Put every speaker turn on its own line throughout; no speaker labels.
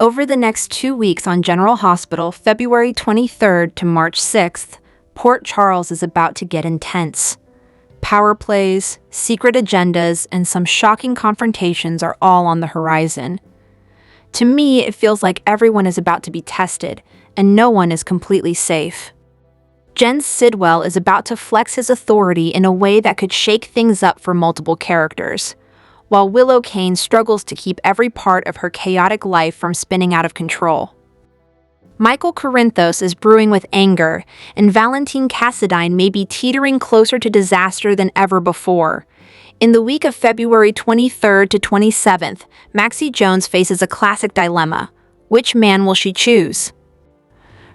Over the next 2 weeks on General Hospital, February 23rd to March 6th, Port Charles is about to get intense. Power plays, secret agendas, and some shocking confrontations are all on the horizon. To me, it feels like everyone is about to be tested, and no one is completely safe. Jens Sidwell is about to flex his authority in a way that could shake things up for multiple characters, while Willow Kane struggles to keep every part of her chaotic life from spinning out of control. Michael Corinthos is brewing with anger, and Valentine Cassadine may be teetering closer to disaster than ever before. In the week of February 23rd to 27th, Maxie Jones faces a classic dilemma. Which man will she choose?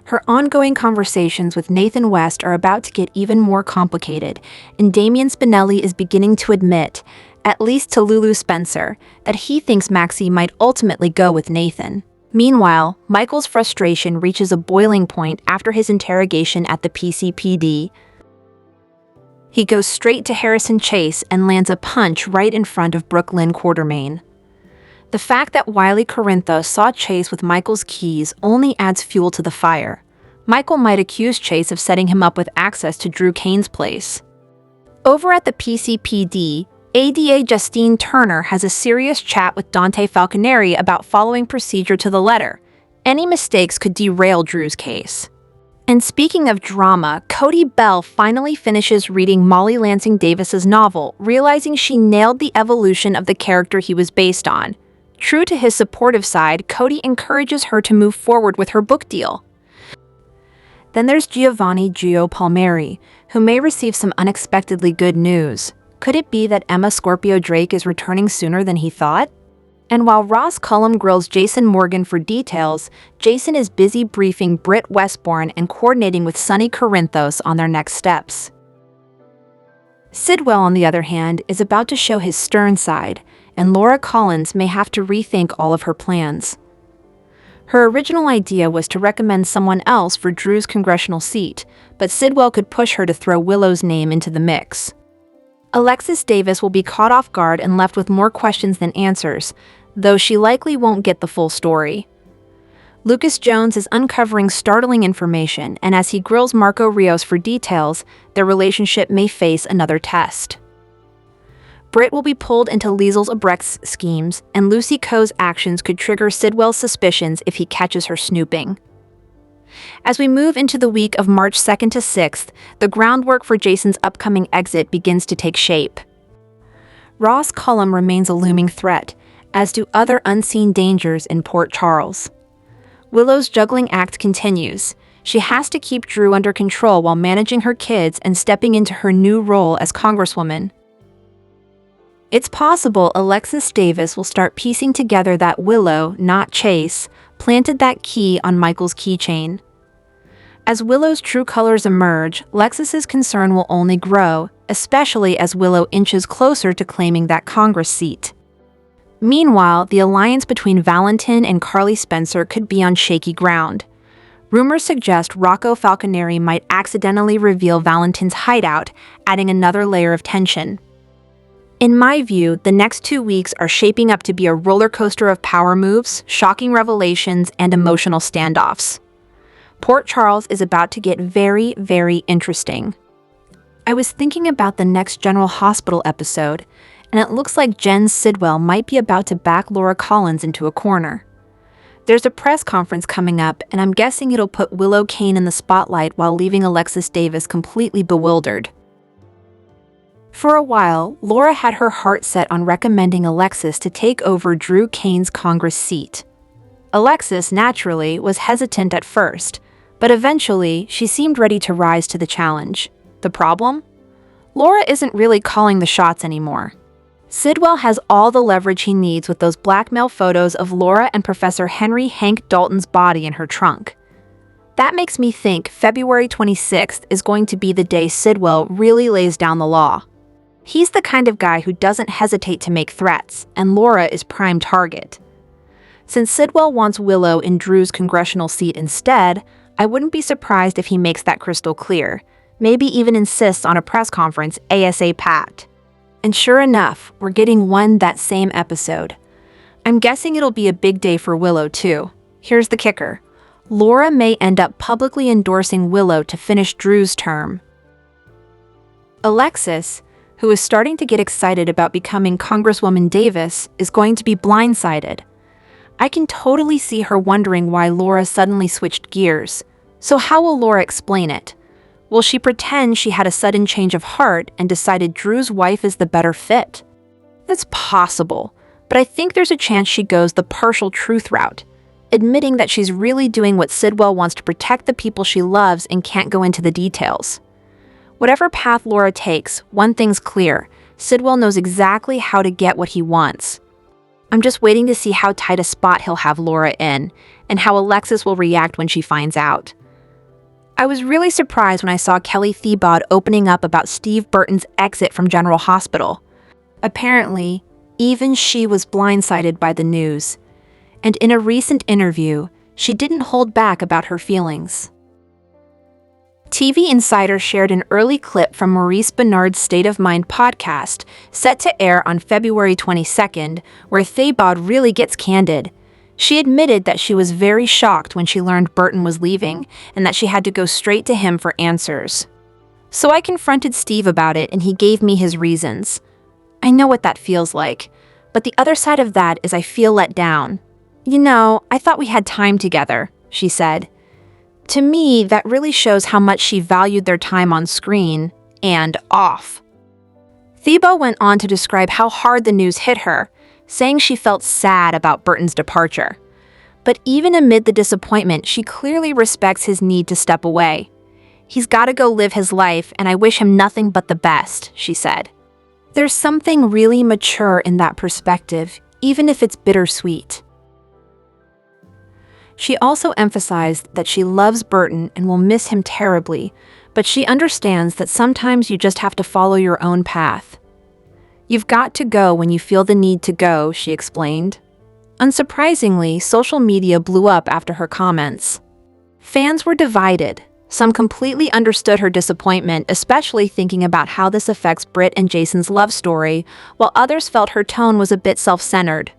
Her ongoing conversations with Nathan West are about to get even more complicated, and Damian Spinelli is beginning to admit, at least to Lulu Spencer, that he thinks Maxie might ultimately go with Nathan. Meanwhile, Michael's frustration reaches a boiling point after his interrogation at the PCPD. He goes straight to Harrison Chase and lands a punch right in front of Brooklyn Quartermain. The fact that Wiley Corinthos saw Chase with Michael's keys only adds fuel to the fire. Michael might accuse Chase of setting him up with access to Drew Kane's place. Over at the PCPD, ADA Justine Turner has a serious chat with Dante Falconeri about following procedure to the letter. Any mistakes could derail Drew's case. And speaking of drama, Cody Bell finally finishes reading Molly Lansing Davis's novel, realizing she nailed the evolution of the character he was based on. True to his supportive side, Cody encourages her to move forward with her book deal. Then there's Giovanni Gio Palmieri, who may receive some unexpectedly good news. Could it be that Emma Scorpio Drake is returning sooner than he thought? And while Ross Cullum grills Jason Morgan for details, Jason is busy briefing Britt Westbourne and coordinating with Sonny Corinthos on their next steps. Sidwell, on the other hand, is about to show his stern side, and Laura Collins may have to rethink all of her plans. Her original idea was to recommend someone else for Drew's congressional seat, but Sidwell could push her to throw Willow's name into the mix. Alexis Davis will be caught off guard and left with more questions than answers, though she likely won't get the full story. Lucas Jones is uncovering startling information, and as he grills Marco Rios for details, their relationship may face another test. Britt will be pulled into Liesel's Abrecht's schemes, and Lucy Coe's actions could trigger Sidwell's suspicions if he catches her snooping. As we move into the week of March 2nd to 6th, the groundwork for Jason's upcoming exit begins to take shape. Ross Cullum remains a looming threat, as do other unseen dangers in Port Charles. Willow's juggling act continues. She has to keep Drew under control while managing her kids and stepping into her new role as Congresswoman. It's possible Alexis Davis will start piecing together that Willow, not Chase, planted that key on Michael's keychain. As Willow's true colors emerge, Lexis's concern will only grow, especially as Willow inches closer to claiming that Congress seat. Meanwhile, the alliance between Valentin and Carly Spencer could be on shaky ground. Rumors suggest Rocco Falconeri might accidentally reveal Valentin's hideout, adding another layer of tension. In my view, the next 2 weeks are shaping up to be a roller coaster of power moves, shocking revelations, and emotional standoffs. Port Charles is about to get very, very interesting. I was thinking about the next General Hospital episode, and it looks like Jen Sidwell might be about to back Laura Collins into a corner. There's a press conference coming up, and I'm guessing it'll put Willow Kane in the spotlight while leaving Alexis Davis completely bewildered. For a while, Laura had her heart set on recommending Alexis to take over Drew Kane's Congress seat. Alexis, naturally, was hesitant at first, but eventually she seemed ready to rise to the challenge. The problem? Laura isn't really calling the shots anymore. Sidwell has all the leverage he needs with those blackmail photos of Laura and Professor Henry Hank Dalton's body in her trunk. That makes me think February 26th is going to be the day Sidwell really lays down the law. He's the kind of guy who doesn't hesitate to make threats, and Laura is prime target. Since Sidwell wants Willow in Drew's congressional seat instead, I wouldn't be surprised if he makes that crystal clear, maybe even insists on a press conference ASAP. And sure enough, we're getting one that same episode. I'm guessing it'll be a big day for Willow too. Here's the kicker. Laura may end up publicly endorsing Willow to finish Drew's term. Alexis, who is starting to get excited about becoming Congresswoman Davis, is going to be blindsided. I can totally see her wondering why Laura suddenly switched gears. So how will Laura explain it? Will she pretend she had a sudden change of heart and decided Drew's wife is the better fit? That's possible, but I think there's a chance she goes the partial truth route, admitting that she's really doing what Sidwell wants to protect the people she loves and can't go into the details. Whatever path Laura takes, one thing's clear. Sidwell knows exactly how to get what he wants. I'm just waiting to see how tight a spot he'll have Laura in, and how Alexis will react when she finds out. I was really surprised when I saw Kelly Thiebaud opening up about Steve Burton's exit from General Hospital. Apparently, even she was blindsided by the news. And in a recent interview, she didn't hold back about her feelings. TV Insider shared an early clip from Maurice Benard's State of Mind podcast, set to air on February 22nd, where Thiebaud really gets candid. She admitted that she was very shocked when she learned Burton was leaving, and that she had to go straight to him for answers. So I confronted Steve about it, and he gave me his reasons. I know what that feels like, but the other side of that is I feel let down. You know, I thought we had time together, she said. To me, that really shows how much she valued their time on screen and off. Thiebaud went on to describe how hard the news hit her, saying she felt sad about Burton's departure. But even amid the disappointment, she clearly respects his need to step away. He's got to go live his life, and I wish him nothing but the best, she said. There's something really mature in that perspective, even if it's bittersweet. She also emphasized that she loves Burton and will miss him terribly, but she understands that sometimes you just have to follow your own path. You've got to go when you feel the need to go, she explained. Unsurprisingly, social media blew up after her comments. Fans were divided. Some completely understood her disappointment, especially thinking about how this affects Britt and Jason's love story, while others felt her tone was a bit self-centered.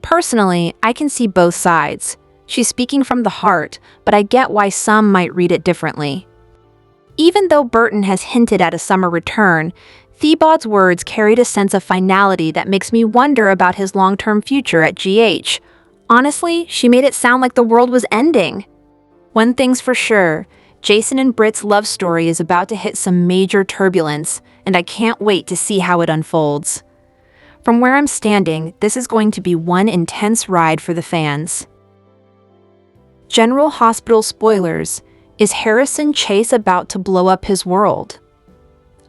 Personally, I can see both sides. She's speaking from the heart, but I get why some might read it differently. Even though Burton has hinted at a summer return, Thiebaud's words carried a sense of finality that makes me wonder about his long-term future at GH. Honestly, she made it sound like the world was ending. One thing's for sure, Jason and Britt's love story is about to hit some major turbulence, and I can't wait to see how it unfolds. From where I'm standing, this is going to be one intense ride for the fans. General Hospital spoilers. Is Harrison Chase about to blow up his world?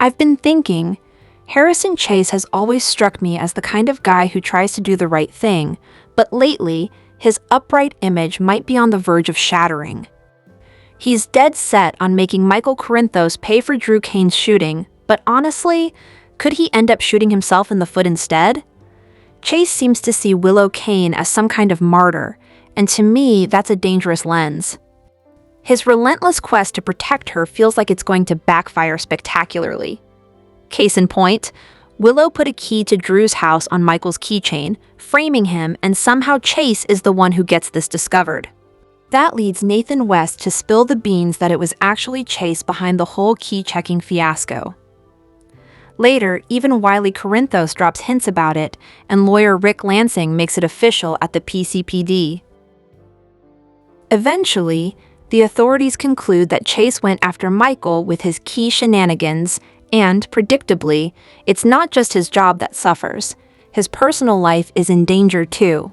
I've been thinking, Harrison Chase has always struck me as the kind of guy who tries to do the right thing, but lately, his upright image might be on the verge of shattering. He's dead set on making Michael Corinthos pay for Drew Kane's shooting, but honestly, could he end up shooting himself in the foot instead? Chase seems to see Willow Kane as some kind of martyr, and to me, that's a dangerous lens. His relentless quest to protect her feels like it's going to backfire spectacularly. Case in point, Willow put a key to Drew's house on Michael's keychain, framing him, and somehow Chase is the one who gets this discovered. That leads Nathan West to spill the beans that it was actually Chase behind the whole key-checking fiasco. Later, even Wiley Corinthos drops hints about it, and lawyer Rick Lansing makes it official at the PCPD. Eventually, the authorities conclude that Chase went after Michael with his key shenanigans, and, predictably, it's not just his job that suffers. His personal life is in danger too.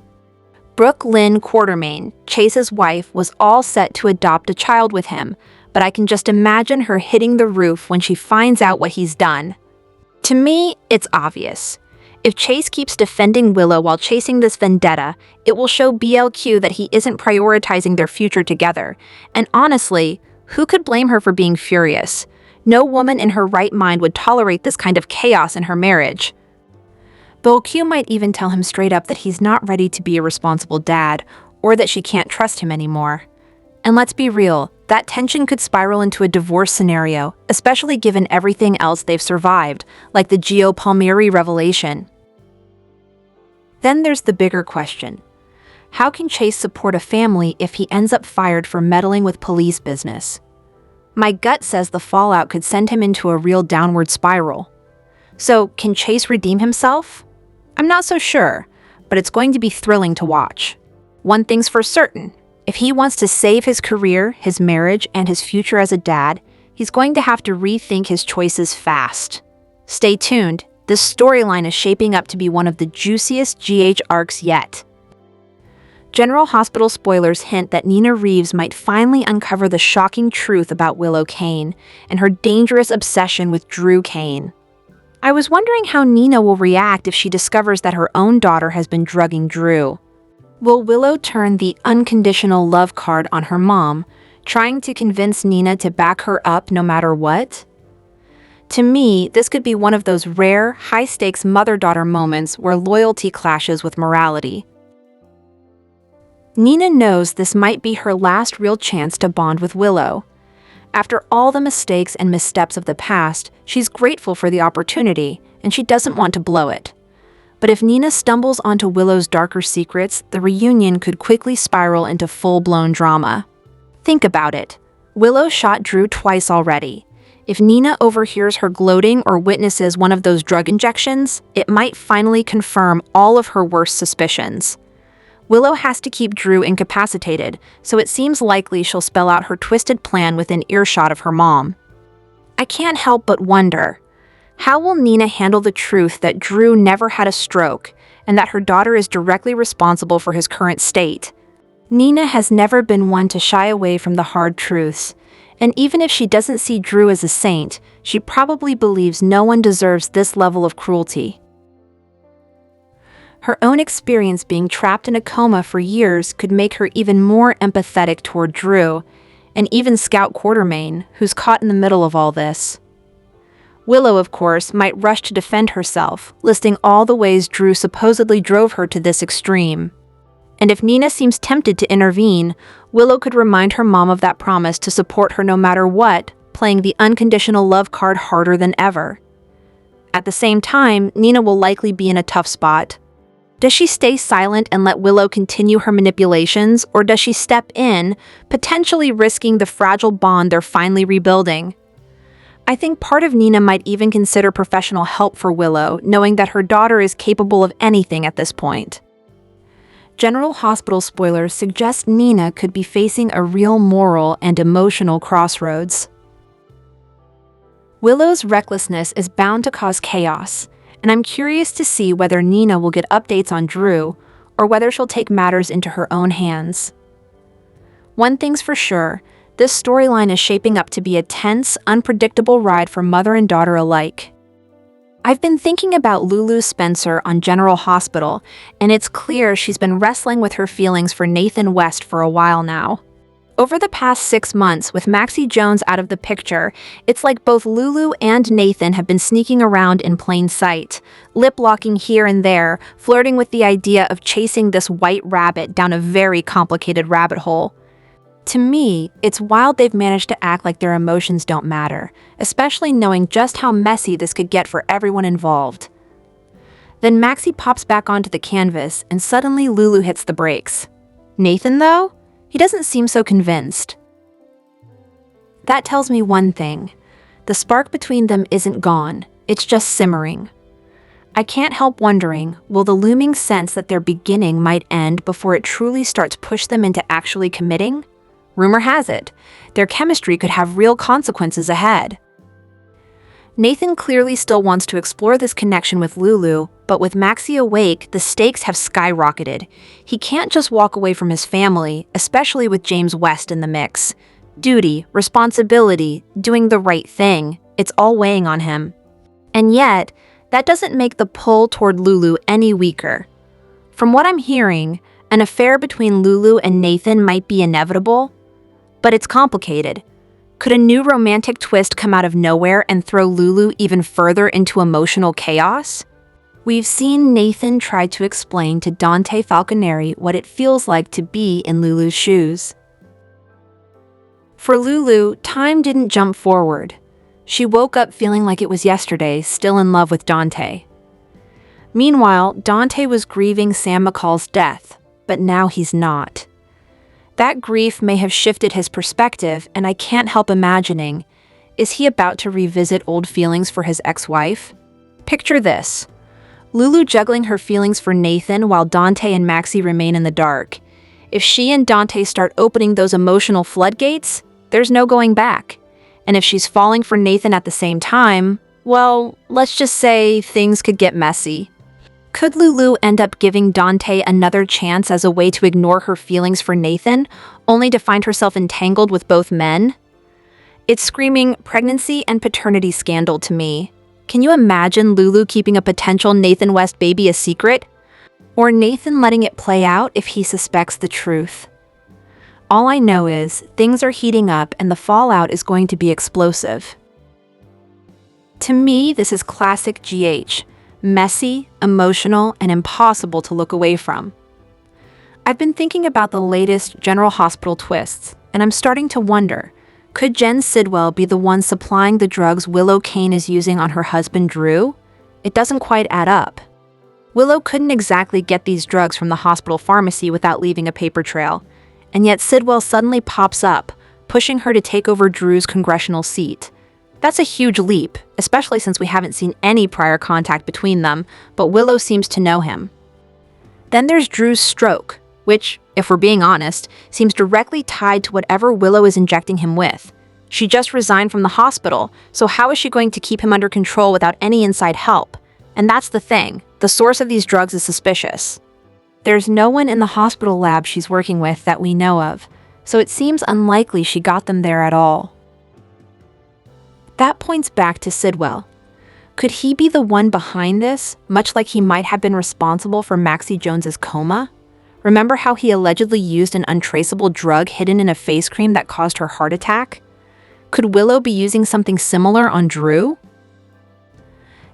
Brooke Lynn Quartermain, Chase's wife, was all set to adopt a child with him, but I can just imagine her hitting the roof when she finds out what he's done. To me, it's obvious. If Chase keeps defending Willow while chasing this vendetta, it will show BLQ that he isn't prioritizing their future together. And honestly, who could blame her for being furious? No woman in her right mind would tolerate this kind of chaos in her marriage. BLQ might even tell him straight up that he's not ready to be a responsible dad, or that she can't trust him anymore. And let's be real, that tension could spiral into a divorce scenario, especially given everything else they've survived, like the Gio Palmieri revelation. Then there's the bigger question. How can Chase support a family if he ends up fired for meddling with police business? My gut says the fallout could send him into a real downward spiral. So, can Chase redeem himself? I'm not so sure, but it's going to be thrilling to watch. One thing's for certain. If he wants to save his career, his marriage, and his future as a dad, he's going to have to rethink his choices fast. Stay tuned. This storyline is shaping up to be one of the juiciest GH arcs yet. General Hospital spoilers hint that Nina Reeves might finally uncover the shocking truth about Willow Kane and her dangerous obsession with Drew Kane. I was wondering how Nina will react if she discovers that her own daughter has been drugging Drew. Will Willow turn the unconditional love card on her mom, trying to convince Nina to back her up no matter what? To me, this could be one of those rare, high-stakes mother-daughter moments where loyalty clashes with morality. Nina knows this might be her last real chance to bond with Willow. After all the mistakes and missteps of the past, she's grateful for the opportunity, and she doesn't want to blow it. But if Nina stumbles onto Willow's darker secrets, the reunion could quickly spiral into full-blown drama. Think about it. Willow shot Drew twice already. If Nina overhears her gloating or witnesses one of those drug injections, it might finally confirm all of her worst suspicions. Willow has to keep Drew incapacitated, so it seems likely she'll spell out her twisted plan within earshot of her mom. I can't help but wonder, how will Nina handle the truth that Drew never had a stroke and that her daughter is directly responsible for his current state? Nina has never been one to shy away from the hard truths, and even if she doesn't see Drew as a saint, she probably believes no one deserves this level of cruelty. Her own experience being trapped in a coma for years could make her even more empathetic toward Drew, and even Scout Quartermain, who's caught in the middle of all this. Willow, of course, might rush to defend herself, listing all the ways Drew supposedly drove her to this extreme. And if Nina seems tempted to intervene, Willow could remind her mom of that promise to support her no matter what, playing the unconditional love card harder than ever. At the same time, Nina will likely be in a tough spot. Does she stay silent and let Willow continue her manipulations, or does she step in, potentially risking the fragile bond they're finally rebuilding? I think part of Nina might even consider professional help for Willow, knowing that her daughter is capable of anything at this point. General Hospital spoilers suggest Nina could be facing a real moral and emotional crossroads. Willow's recklessness is bound to cause chaos, and I'm curious to see whether Nina will get updates on Drew, or whether she'll take matters into her own hands. One thing's for sure, this storyline is shaping up to be a tense, unpredictable ride for mother and daughter alike. I've been thinking about Lulu Spencer on General Hospital, and it's clear she's been wrestling with her feelings for Nathan West for a while now. Over the past 6 months, with Maxie Jones out of the picture, it's like both Lulu and Nathan have been sneaking around in plain sight, lip-locking here and there, flirting with the idea of chasing this white rabbit down a very complicated rabbit hole. To me, it's wild they've managed to act like their emotions don't matter, especially knowing just how messy this could get for everyone involved. Then Maxie pops back onto the canvas, and suddenly Lulu hits the brakes. Nathan, though? He doesn't seem so convinced. That tells me one thing. The spark between them isn't gone, it's just simmering. I can't help wondering, will the looming sense that their beginning might end before it truly starts push them into actually committing? Rumor has it, their chemistry could have real consequences ahead. Nathan clearly still wants to explore this connection with Lulu, but with Maxie awake, the stakes have skyrocketed. He can't just walk away from his family, especially with James West in the mix. Duty, responsibility, doing the right thing, it's all weighing on him. And yet, that doesn't make the pull toward Lulu any weaker. From what I'm hearing, an affair between Lulu and Nathan might be inevitable, but it's complicated. Could a new romantic twist come out of nowhere and throw Lulu even further into emotional chaos? We've seen Nathan try to explain to Dante Falconeri what it feels like to be in Lulu's shoes. For Lulu, time didn't jump forward. She woke up feeling like it was yesterday, still in love with Dante. Meanwhile, Dante was grieving Sam McCall's death, but now he's not. That grief may have shifted his perspective, and I can't help imagining, is he about to revisit old feelings for his ex-wife? Picture this. Lulu juggling her feelings for Nathan while Dante and Maxie remain in the dark. If she and Dante start opening those emotional floodgates, there's no going back. And if she's falling for Nathan at the same time, well, let's just say things could get messy. Could Lulu end up giving Dante another chance as a way to ignore her feelings for Nathan, only to find herself entangled with both men? It's screaming pregnancy and paternity scandal to me. Can you imagine Lulu keeping a potential Nathan West baby a secret? Or Nathan letting it play out if he suspects the truth? All I know is things are heating up and the fallout is going to be explosive. To me, this is classic GH. Messy, emotional, and impossible to look away from. I've been thinking about the latest General Hospital twists, and I'm starting to wonder, could Jen Sidwell be the one supplying the drugs Willow Kane is using on her husband Drew? It doesn't quite add up. Willow couldn't exactly get these drugs from the hospital pharmacy without leaving a paper trail, and yet Sidwell suddenly pops up, pushing her to take over Drew's congressional seat. That's a huge leap, especially since we haven't seen any prior contact between them, but Willow seems to know him. Then there's Drew's stroke, which, if we're being honest, seems directly tied to whatever Willow is injecting him with. She just resigned from the hospital, so how is she going to keep him under control without any inside help? And that's the thing, the source of these drugs is suspicious. There's no one in the hospital lab she's working with that we know of, so it seems unlikely she got them there at all. That points back to Sidwell. Could he be the one behind this, much like he might have been responsible for Maxie Jones's coma? Remember how he allegedly used an untraceable drug hidden in a face cream that caused her heart attack? Could Willow be using something similar on Drew?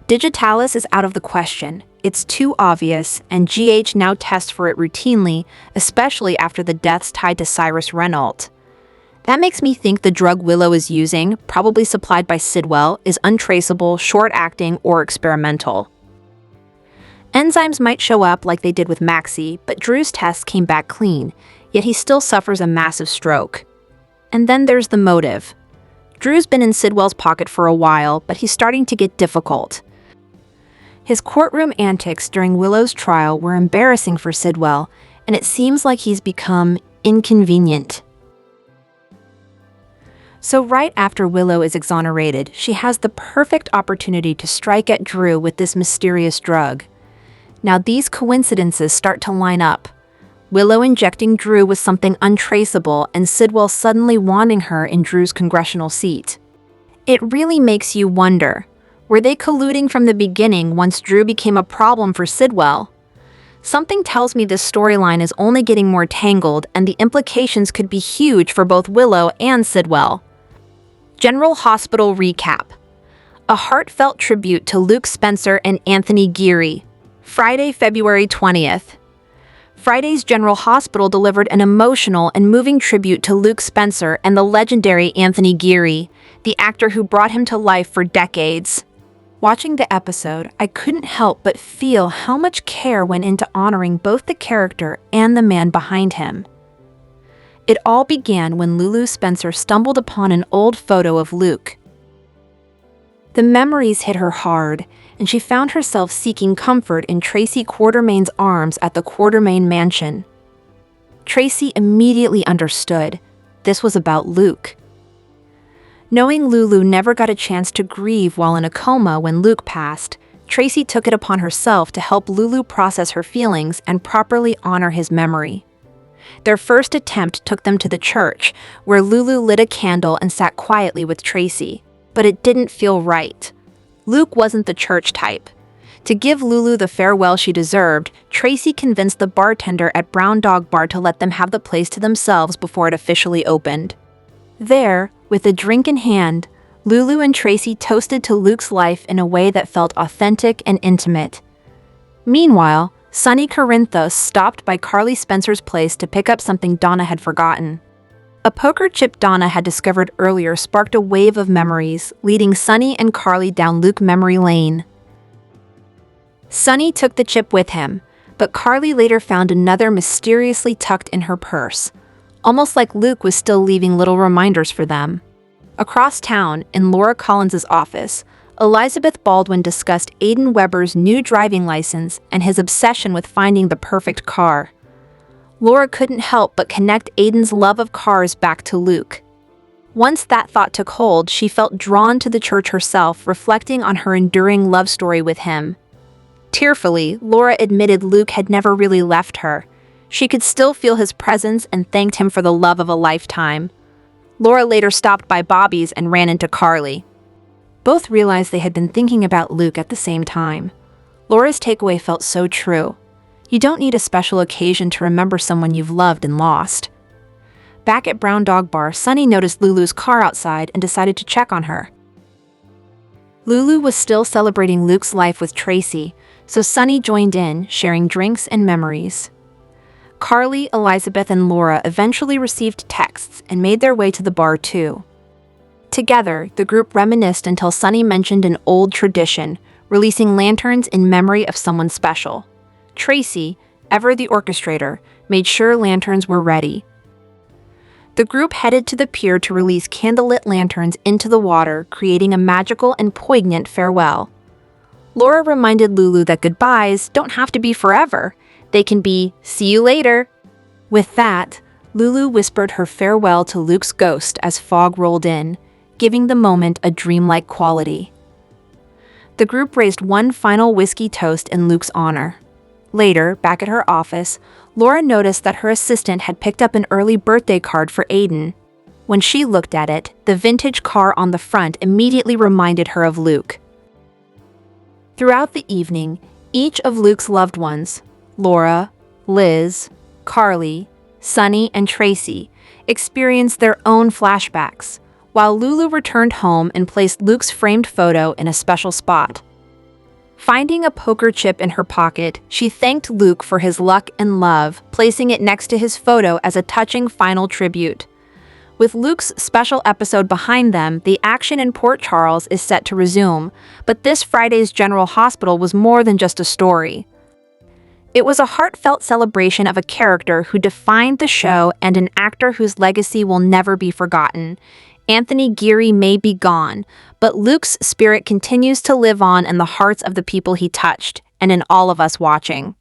Digitalis is out of the question. It's too obvious, and GH now tests for it routinely, especially after the deaths tied to Cyrus Renault. That makes me think the drug Willow is using, probably supplied by Sidwell, is untraceable, short-acting, or experimental. Enzymes might show up like they did with Maxie, but Drew's tests came back clean, yet he still suffers a massive stroke. And then there's the motive. Drew's been in Sidwell's pocket for a while, but he's starting to get difficult. His courtroom antics during Willow's trial were embarrassing for Sidwell, and it seems like he's become inconvenient. So right after Willow is exonerated, she has the perfect opportunity to strike at Drew with this mysterious drug. Now these coincidences start to line up. Willow injecting Drew with something untraceable and Sidwell suddenly wanting her in Drew's congressional seat. It really makes you wonder, were they colluding from the beginning once Drew became a problem for Sidwell? Something tells me this storyline is only getting more tangled and the implications could be huge for both Willow and Sidwell. General Hospital recap. A heartfelt tribute to Luke Spencer and Anthony Geary. Friday, February 20th. Friday's General Hospital delivered an emotional and moving tribute to Luke Spencer and the legendary Anthony Geary, the actor who brought him to life for decades. Watching the episode, I couldn't help but feel how much care went into honoring both the character and the man behind him. It all began when Lulu Spencer stumbled upon an old photo of Luke. The memories hit her hard, and she found herself seeking comfort in Tracy Quartermain's arms at the Quartermain mansion. Tracy immediately understood. This was about Luke. Knowing Lulu never got a chance to grieve while in a coma when Luke passed, Tracy took it upon herself to help Lulu process her feelings and properly honor his memory. Their first attempt took them to the church, where Lulu lit a candle and sat quietly with Tracy. But it didn't feel right. Luke wasn't the church type. To give Lulu the farewell she deserved, Tracy convinced the bartender at Brown Dog Bar to let them have the place to themselves before it officially opened. There, with a drink in hand, Lulu and Tracy toasted to Luke's life in a way that felt authentic and intimate. Meanwhile, Sonny Corinthos stopped by Carly Spencer's place to pick up something Donna had forgotten. A poker chip Donna had discovered earlier sparked a wave of memories, leading Sonny and Carly down Luke memory lane. Sonny took the chip with him, But Carly later found another mysteriously tucked in her purse, almost like Luke was still leaving little reminders for them. Across town, in Laura Collins' office, Elizabeth Baldwin discussed Aidan Weber's new driving license and his obsession with finding the perfect car. Laura couldn't help but connect Aidan's love of cars back to Luke. Once that thought took hold, she felt drawn to the church herself, reflecting on her enduring love story with him. Tearfully, Laura admitted Luke had never really left her. She could still feel his presence and thanked him for the love of a lifetime. Laura later stopped by Bobby's and ran into Carly. Both realized they had been thinking about Luke at the same time. Laura's takeaway felt so true. You don't need a special occasion to remember someone you've loved and lost. Back at Brown Dog Bar, Sunny noticed Lulu's car outside and decided to check on her. Lulu was still celebrating Luke's life with Tracy, so Sunny joined in, sharing drinks and memories. Carly, Elizabeth, and Laura eventually received texts and made their way to the bar too. Together, the group reminisced until Sunny mentioned an old tradition, releasing lanterns in memory of someone special. Tracy, ever the orchestrator, made sure lanterns were ready. The group headed to the pier to release candlelit lanterns into the water, creating a magical and poignant farewell. Laura reminded Lulu that goodbyes don't have to be forever. They can be, "See you later." With that, Lulu whispered her farewell to Luke's ghost as fog rolled in, giving the moment a dreamlike quality. The group raised one final whiskey toast in Luke's honor. Later, back at her office, Laura noticed that her assistant had picked up an early birthday card for Aidan. When she looked at it, the vintage car on the front immediately reminded her of Luke. Throughout the evening, each of Luke's loved ones, Laura, Liz, Carly, Sunny, and Tracy, experienced their own flashbacks, while Lulu returned home and placed Luke's framed photo in a special spot. Finding a poker chip in her pocket, she thanked Luke for his luck and love, placing it next to his photo as a touching final tribute. With Luke's special episode behind them, the action in Port Charles is set to resume, but this Friday's General Hospital was more than just a story. It was a heartfelt celebration of a character who defined the show and an actor whose legacy will never be forgotten. Anthony Geary may be gone, but Luke's spirit continues to live on in the hearts of the people he touched and in all of us watching.